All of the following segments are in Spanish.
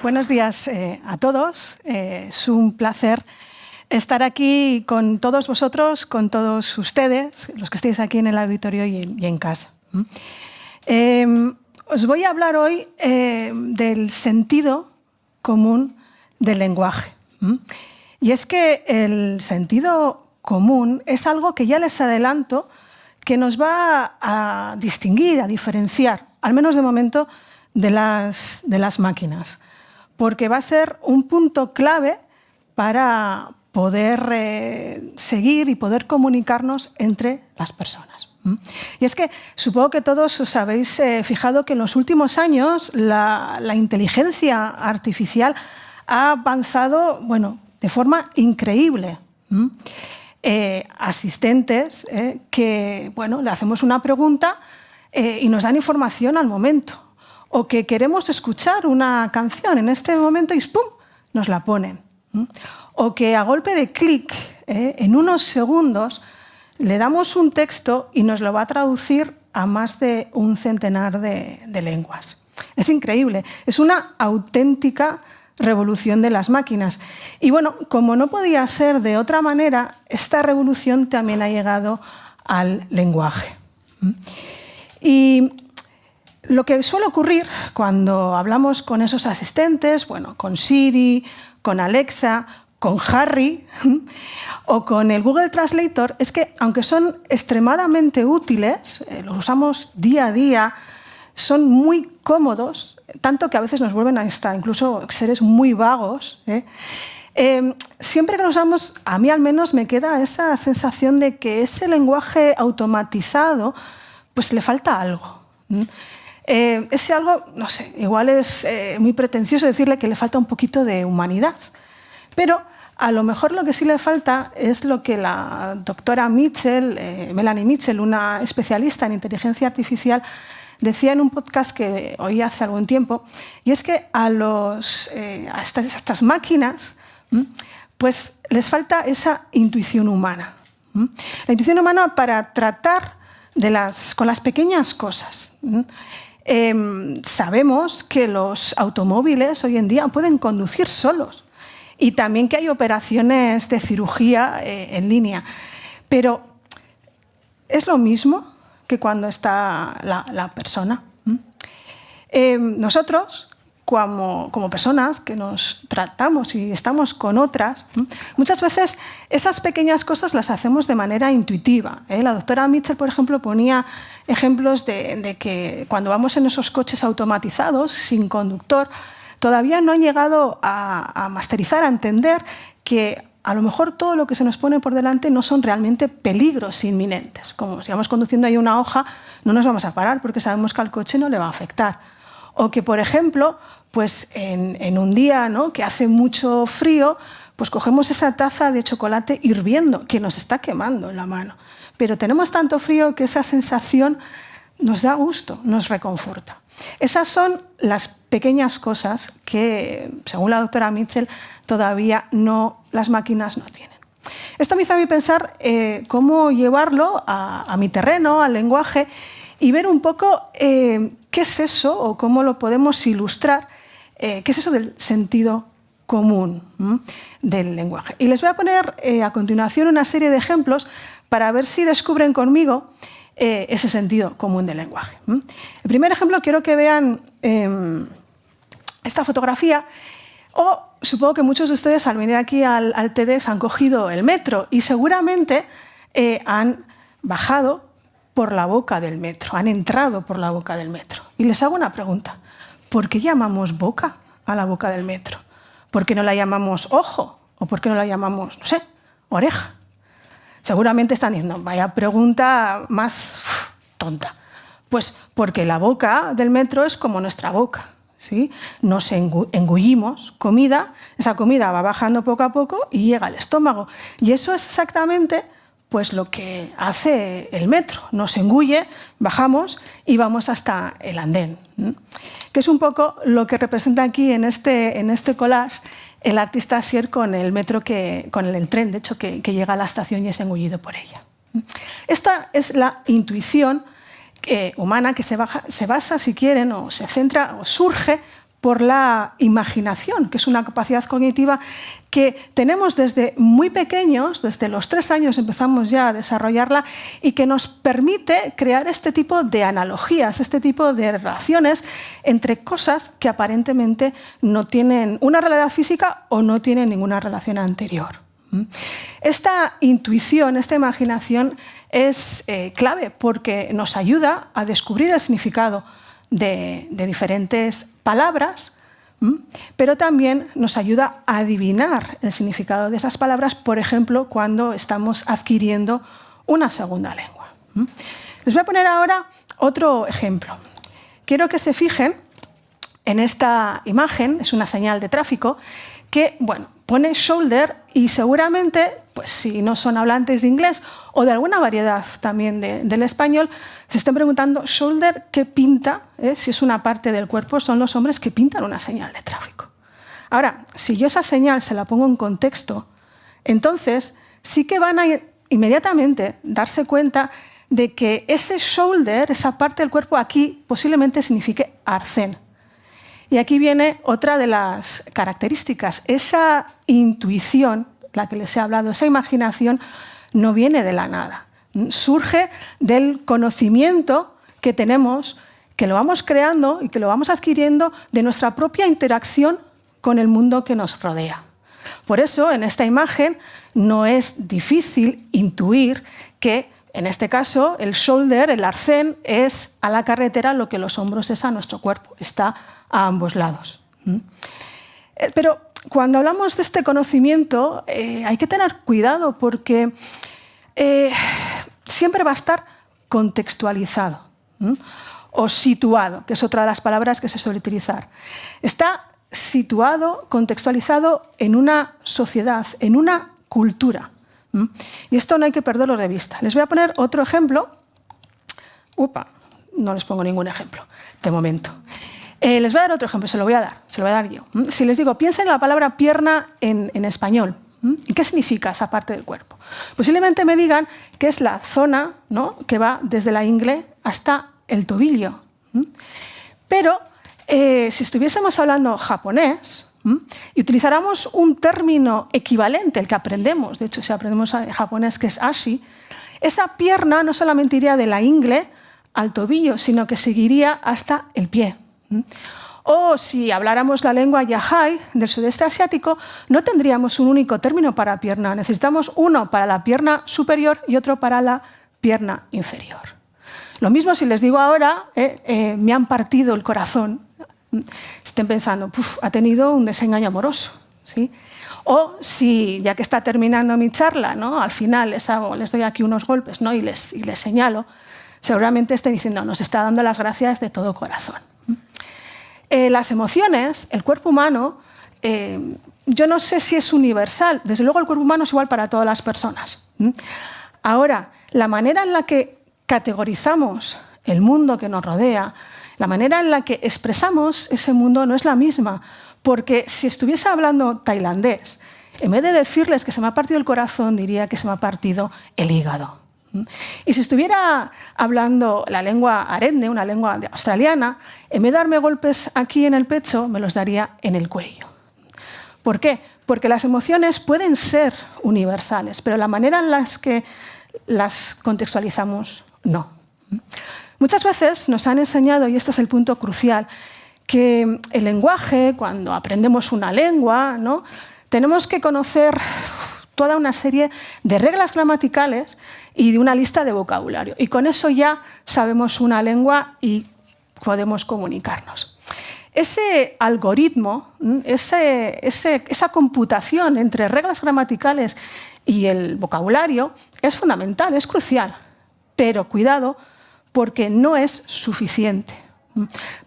Buenos días a todos. Es un placer estar aquí con todos vosotros, con todos ustedes, los que estéis aquí en el auditorio y en casa. Os voy a hablar hoy del sentido común del lenguaje. Y es que el sentido común es algo que ya les adelanto que nos va a distinguir, a diferenciar, al menos de momento, de las máquinas. Porque va a ser un punto clave para poder seguir y poder comunicarnos entre las personas. Y es que supongo que todos os habéis fijado que en los últimos años la inteligencia artificial ha avanzado, bueno, de forma increíble. Asistentes que, bueno, le hacemos una pregunta y nos dan información al momento. O que queremos escuchar una canción en este momento y ¡pum!, nos la ponen. O que a golpe de clic, en unos segundos, le damos un texto y nos lo va a traducir a más de un centenar de lenguas. Es increíble, es una auténtica revolución de las máquinas. Y bueno, como no podía ser de otra manera, esta revolución también ha llegado al lenguaje. Y lo que suele ocurrir cuando hablamos con esos asistentes, bueno, con Siri, con Alexa, con Harry o con el Google Translator, es que aunque son extremadamente útiles, los usamos día a día, son muy cómodos, tanto que a veces nos vuelven hasta incluso seres muy vagos. Siempre que los usamos, a mí al menos me queda esa sensación de que ese lenguaje automatizado, pues le falta algo. Ese algo, no sé, igual es muy pretencioso decirle que le falta un poquito de humanidad, pero a lo mejor lo que sí le falta es lo que la doctora Mitchell, Melanie Mitchell, una especialista en inteligencia artificial, decía en un podcast que oí hace algún tiempo, y es que a estas máquinas pues les falta esa intuición humana. La intuición humana para tratar con las pequeñas cosas. Sabemos que los automóviles hoy en día pueden conducir solos y también que hay operaciones de cirugía en línea. Pero ¿es lo mismo que cuando está la persona? Nosotros, como personas que nos tratamos y estamos con otras, muchas veces esas pequeñas cosas las hacemos de manera intuitiva. La doctora Mitchell, por ejemplo, ponía ejemplos de que cuando vamos en esos coches automatizados, sin conductor, todavía no han llegado a masterizar, a entender que a lo mejor todo lo que se nos pone por delante no son realmente peligros inminentes. Como si vamos conduciendo ahí una hoja, no nos vamos a parar porque sabemos que al coche no le va a afectar. O que, por ejemplo, pues en un día, ¿no?, que hace mucho frío, pues cogemos esa taza de chocolate hirviendo, que nos está quemando en la mano. Pero tenemos tanto frío que esa sensación nos da gusto, nos reconforta. Esas son las pequeñas cosas que, según la doctora Mitchell, todavía las máquinas no tienen. Esto me hizo a mí pensar cómo llevarlo a mi terreno, al lenguaje, y ver un poco qué es eso o cómo lo podemos ilustrar, qué es eso del sentido común del lenguaje. Y les voy a poner a continuación una serie de ejemplos para ver si descubren conmigo ese sentido común del lenguaje. El primer ejemplo, quiero que vean esta fotografía, o supongo que muchos de ustedes al venir aquí al TEDx han cogido el metro y seguramente han bajado por la boca del metro, han entrado por la boca del metro. Y les hago una pregunta: ¿por qué llamamos boca a la boca del metro? ¿Por qué no la llamamos ojo? ¿O por qué no la llamamos, no sé, oreja? Seguramente están diciendo, vaya pregunta más tonta. Pues porque la boca del metro es como nuestra boca, ¿sí? Nos engullimos comida, esa comida va bajando poco a poco y llega al estómago. Y eso es exactamente pues lo que hace el metro. Nos engulle, bajamos y vamos hasta el andén. que es un poco lo que representa aquí en este collage el artista Asier con el metro, con el tren, de hecho, que llega a la estación y es engullido por ella. Esta es la intuición humana que se basa, si quieren, o se centra o surge por la imaginación, que es una capacidad cognitiva que tenemos desde muy pequeños, desde los 3 años empezamos ya a desarrollarla y que nos permite crear este tipo de analogías, este tipo de relaciones entre cosas que aparentemente no tienen una realidad física o no tienen ninguna relación anterior. Esta intuición, esta imaginación es clave porque nos ayuda a descubrir el significado de diferentes palabras, pero también nos ayuda a adivinar el significado de esas palabras, por ejemplo, cuando estamos adquiriendo una segunda lengua. Les voy a poner ahora otro ejemplo. Quiero que se fijen en esta imagen, es una señal de tráfico, que, bueno, pone shoulder y seguramente, pues si no son hablantes de inglés o de alguna variedad también del español, se están preguntando, shoulder, ¿qué pinta? Si es una parte del cuerpo, son los hombres que pintan una señal de tráfico. Ahora, si yo esa señal se la pongo en contexto, entonces sí que van a inmediatamente darse cuenta de que ese shoulder, esa parte del cuerpo aquí, posiblemente signifique arcén. Y aquí viene otra de las características. Esa intuición, la que les he hablado, esa imaginación, no viene de la nada. Surge del conocimiento que tenemos, que lo vamos creando y que lo vamos adquiriendo de nuestra propia interacción con el mundo que nos rodea. Por eso, en esta imagen, no es difícil intuir que, en este caso, el shoulder, el arcén, es a la carretera lo que los hombros es a nuestro cuerpo. Está a ambos lados. Pero cuando hablamos de este conocimiento hay que tener cuidado porque siempre va a estar contextualizado o situado, que es otra de las palabras que se suele utilizar. Está situado, contextualizado en una sociedad, en una cultura. Y esto no hay que perderlo de vista. Les voy a poner otro ejemplo. No les pongo ningún ejemplo de momento. Les voy a dar otro ejemplo, se lo voy a dar yo. Si les digo, piensen en la palabra pierna en español, ¿y qué significa esa parte del cuerpo? Posiblemente me digan que es la zona, ¿no?, que va desde la ingle hasta el tobillo. Pero si estuviésemos hablando japonés y utilizáramos un término equivalente, el que aprendemos, de hecho si aprendemos japonés que es ashi, esa pierna no solamente iría de la ingle al tobillo, sino que seguiría hasta el pie. O si habláramos la lengua yajai del sudeste asiático, no tendríamos un único término para pierna. Necesitamos uno para la pierna superior y otro para la pierna inferior. Lo mismo si les digo ahora, me han partido el corazón. Estén pensando, ha tenido un desengaño amoroso, ¿sí? O si, ya que está terminando mi charla, ¿no?, al final les doy aquí unos golpes, ¿no?, y les señalo, seguramente estén diciendo, nos está dando las gracias de todo corazón. Las emociones, el cuerpo humano, yo no sé si es universal. Desde luego el cuerpo humano es igual para todas las personas. Ahora, la manera en la que categorizamos el mundo que nos rodea, la manera en la que expresamos ese mundo no es la misma. Porque si estuviese hablando tailandés, en vez de decirles que se me ha partido el corazón, diría que se me ha partido el hígado. Y si estuviera hablando la lengua arende, una lengua australiana, en vez de darme golpes aquí en el pecho, me los daría en el cuello. ¿Por qué? Porque las emociones pueden ser universales, pero la manera en la que las contextualizamos, no. Muchas veces nos han enseñado, y este es el punto crucial, que el lenguaje, cuando aprendemos una lengua, ¿no?, tenemos que conocer toda una serie de reglas gramaticales y de una lista de vocabulario. Y con eso ya sabemos una lengua y podemos comunicarnos. Ese algoritmo, esa computación entre reglas gramaticales y el vocabulario es fundamental, es crucial. Pero cuidado, porque no es suficiente.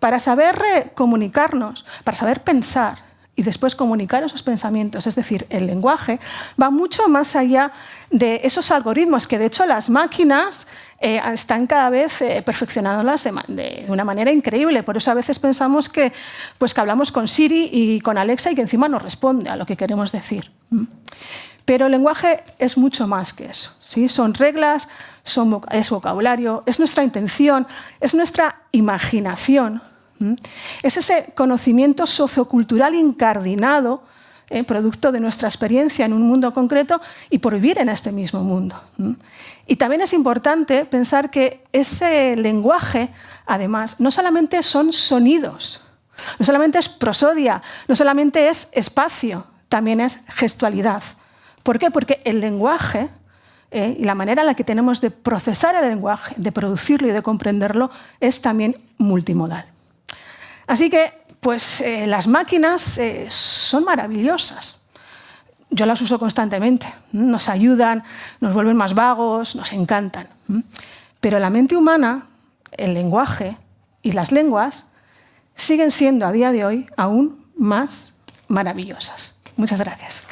Para saber comunicarnos, para saber pensar y después comunicar esos pensamientos. Es decir, el lenguaje va mucho más allá de esos algoritmos que, de hecho, las máquinas están cada vez perfeccionándolas de una manera increíble. Por eso a veces pensamos que hablamos con Siri y con Alexa y que encima nos responde a lo que queremos decir. Pero el lenguaje es mucho más que eso, ¿sí? Son reglas, es vocabulario, es nuestra intención, es nuestra imaginación. Es ese conocimiento sociocultural incardinado, producto de nuestra experiencia en un mundo concreto y por vivir en este mismo mundo. Y también es importante pensar que ese lenguaje, además, no solamente son sonidos, no solamente es prosodia, no solamente es espacio, también es gestualidad. ¿Por qué? Porque el lenguaje y la manera en la que tenemos de procesar el lenguaje, de producirlo y de comprenderlo, es también multimodal. Así que, las máquinas son maravillosas. Yo las uso constantemente. Nos ayudan, nos vuelven más vagos, nos encantan. Pero la mente humana, el lenguaje y las lenguas siguen siendo a día de hoy aún más maravillosas. Muchas gracias.